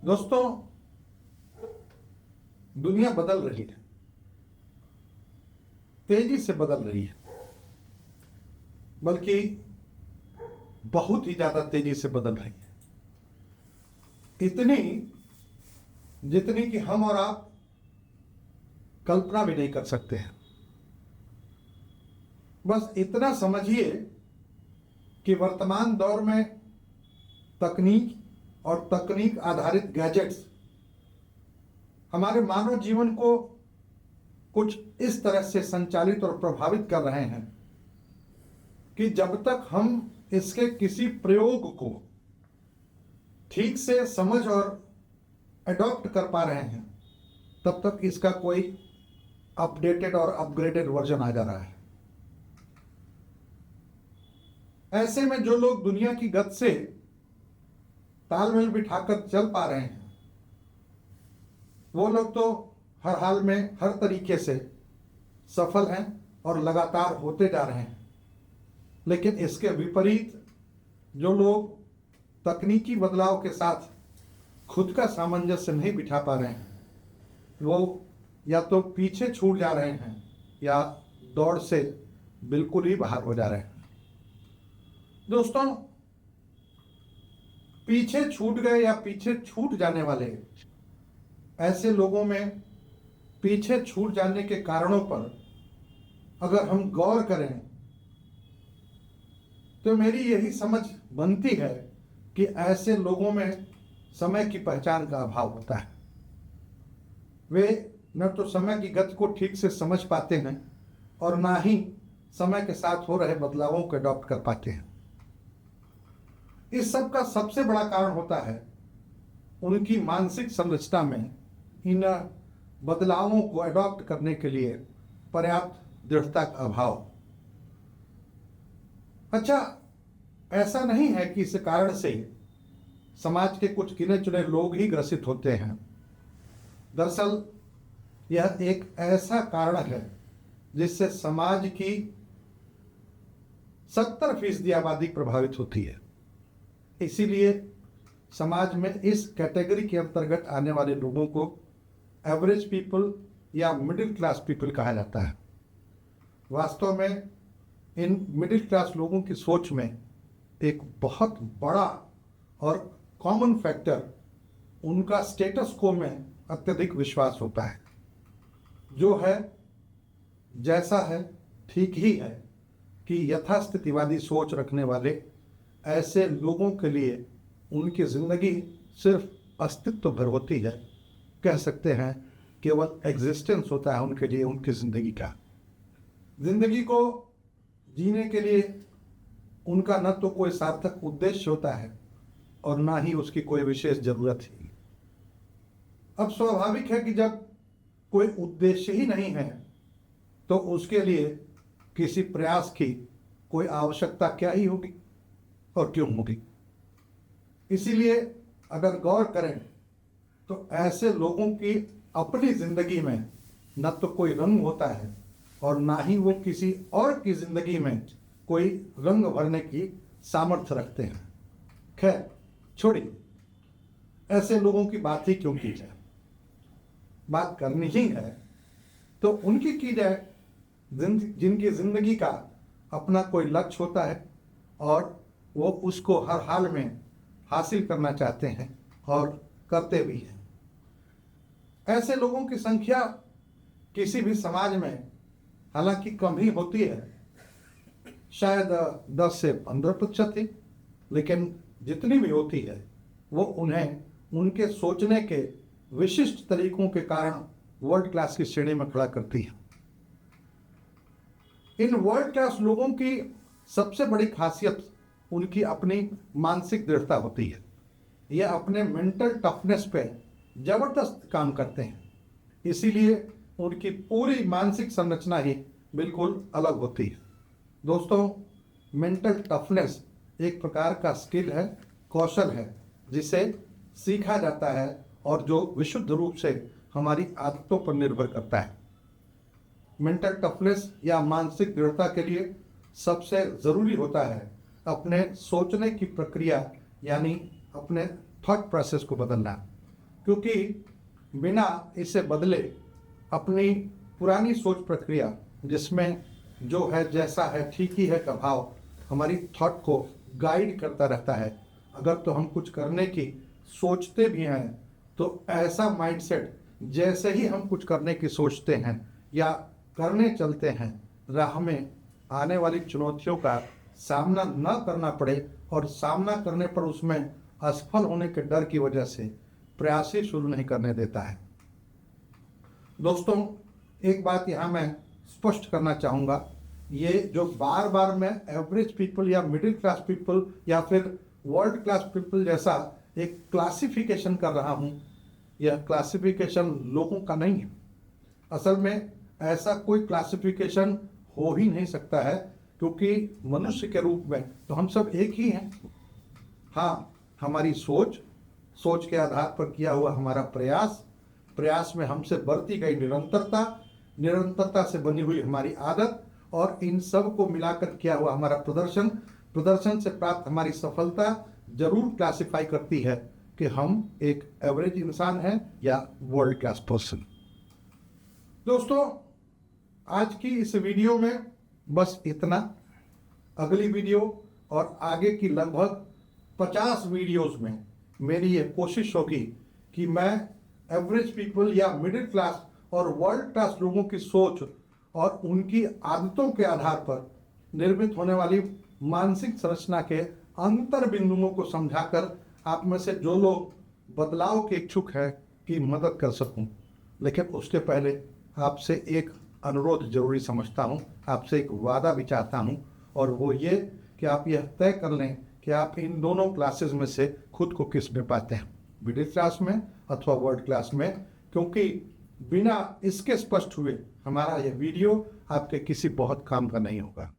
दोस्तों, दुनिया बदल रही है, तेजी से बदल रही है, बल्कि बहुत ही ज्यादा तेजी से बदल रही है। इतनी जितनी कि हम और आप कल्पना भी नहीं कर सकते हैं। बस इतना समझिए कि वर्तमान दौर में तकनीक और तकनीक आधारित गैजेट्स हमारे मानव जीवन को कुछ इस तरह से संचालित और प्रभावित कर रहे हैं कि जब तक हम इसके किसी प्रयोग को ठीक से समझ और अडॉप्ट कर पा रहे हैं, तब तक इसका कोई अपडेटेड और अपग्रेडेड वर्जन आ जा रहा है। ऐसे में जो लोग दुनिया की गति से तालमेल बिठाकर चल पा रहे हैं, वो लोग तो हर हाल में हर तरीके से सफल हैं और लगातार होते जा रहे हैं। लेकिन इसके विपरीत जो लोग तकनीकी बदलाव के साथ खुद का सामंजस्य नहीं बिठा पा रहे हैं, वो या तो पीछे छूट जा रहे हैं या दौड़ से बिल्कुल ही बाहर हो जा रहे हैं। दोस्तों, पीछे छूट गए या पीछे छूट जाने वाले ऐसे लोगों में पीछे छूट जाने के कारणों पर अगर हम गौर करें तो मेरी यही समझ बनती है कि ऐसे लोगों में समय की पहचान का अभाव होता है। वे न तो समय की गति को ठीक से समझ पाते हैं और ना ही समय के साथ हो रहे बदलावों को अडॉप्ट कर पाते हैं। इस सब का सबसे बड़ा कारण होता है उनकी मानसिक संरचना में इन बदलावों को अडॉप्ट करने के लिए पर्याप्त दृढ़ता का अभाव। अच्छा, ऐसा नहीं है कि इस कारण से समाज के कुछ गिने चुने लोग ही ग्रसित होते हैं। दरअसल यह एक ऐसा कारण है जिससे समाज की 70% आबादी प्रभावित होती है। इसीलिए समाज में इस कैटेगरी के अंतर्गत आने वाले लोगों को एवरेज पीपल या मिडिल क्लास पीपल कहा जाता है। वास्तव में इन मिडिल क्लास लोगों की सोच में एक बहुत बड़ा और कॉमन फैक्टर उनका स्टेटस को में अत्यधिक विश्वास होता है। जो है जैसा है ठीक ही है कि यथास्थितिवादी सोच रखने वाले ऐसे लोगों के लिए उनकी जिंदगी सिर्फ अस्तित्व भर होती है। कह सकते हैं केवल एग्जिस्टेंस होता है उनके लिए उनकी जिंदगी का। जिंदगी को जीने के लिए उनका न तो कोई सार्थक उद्देश्य होता है और ना ही उसकी कोई विशेष जरूरत है। अब स्वाभाविक है कि जब कोई उद्देश्य ही नहीं है तो उसके लिए किसी प्रयास की कोई आवश्यकता क्या ही होगी और क्यों होगी। इसीलिए अगर गौर करें तो ऐसे लोगों की अपनी जिंदगी में न तो कोई रंग होता है और ना ही वो किसी और की जिंदगी में कोई रंग भरने की सामर्थ्य रखते हैं। खैर छोड़िए, ऐसे लोगों की बात ही क्यों की जाए। बात करनी ही है तो उनकी की जाए जिनकी जिंदगी का अपना कोई लक्ष्य होता है और वो उसको हर हाल में हासिल करना चाहते हैं और करते भी हैं। ऐसे लोगों की संख्या किसी भी समाज में हालांकि कम ही होती है, शायद 10 से 15% ही, लेकिन जितनी भी होती है वो उन्हें उनके सोचने के विशिष्ट तरीकों के कारण वर्ल्ड क्लास की श्रेणी में खड़ा करती है। इन वर्ल्ड क्लास लोगों की सबसे बड़ी खासियत उनकी अपनी मानसिक दृढ़ता होती है। यह अपने मेंटल टफनेस पे जबरदस्त काम करते हैं। इसीलिए उनकी पूरी मानसिक संरचना ही बिल्कुल अलग होती है। दोस्तों, मेंटल टफनेस एक प्रकार का स्किल है, कौशल है, जिसे सीखा जाता है और जो विशुद्ध रूप से हमारी आदतों पर निर्भर करता है। मेंटल टफनेस या मानसिक दृढ़ता के लिए सबसे ज़रूरी होता है अपने सोचने की प्रक्रिया यानी अपने थॉट प्रोसेस को बदलना। क्योंकि बिना इसे बदले अपनी पुरानी सोच प्रक्रिया, जिसमें जो है जैसा है ठीक ही है का भाव हमारी थॉट को गाइड करता रहता है, अगर तो हम कुछ करने की सोचते भी हैं तो ऐसा माइंडसेट जैसे ही हम कुछ करने की सोचते हैं या करने चलते हैं, राह में आने वाली चुनौतियों का सामना न करना पड़े और सामना करने पर उसमें असफल होने के डर की वजह से प्रयास ही शुरू नहीं करने देता है। दोस्तों, एक बात यहाँ मैं स्पष्ट करना चाहूँगा, ये जो बार बार मैं एवरेज पीपल या मिडिल क्लास पीपल या फिर वर्ल्ड क्लास पीपल जैसा एक क्लासिफिकेशन कर रहा हूँ, यह क्लासिफिकेशन लोगों का नहीं है। असल में ऐसा कोई क्लासिफिकेशन हो ही नहीं सकता है, क्योंकि मनुष्य के रूप में तो हम सब एक ही हैं। हाँ, हमारी सोच के आधार पर किया हुआ हमारा प्रयास में हमसे बढ़ती गई निरंतरता से बनी हुई हमारी आदत, और इन सब को मिलाकर किया हुआ हमारा प्रदर्शन से प्राप्त हमारी सफलता जरूर क्लासिफाई करती है कि हम एक एवरेज इंसान हैं या वर्ल्ड क्लास पर्सन। दोस्तों, आज की इस वीडियो में बस इतना। अगली वीडियो और आगे की लगभग 50 वीडियोस में मेरी ये कोशिश होगी कि मैं एवरेज पीपल या मिडिल क्लास और वर्ल्ड क्लास लोगों की सोच और उनकी आदतों के आधार पर निर्मित होने वाली मानसिक संरचना के अंतर बिंदुओं को समझाकर आप में से जो लोग बदलाव के इच्छुक हैं की मदद कर सकूं। लेकिन उसके पहले आपसे एक अनुरोध जरूरी समझता हूं, आपसे एक वादा भी चाहता हूं, और वो ये कि आप यह तय कर लें कि आप इन दोनों क्लासेस में से खुद को किस में पाते हैं, मिडिल क्लास में अथवा वर्ल्ड क्लास में, क्योंकि बिना इसके स्पष्ट हुए हमारा यह वीडियो आपके किसी बहुत काम का नहीं होगा।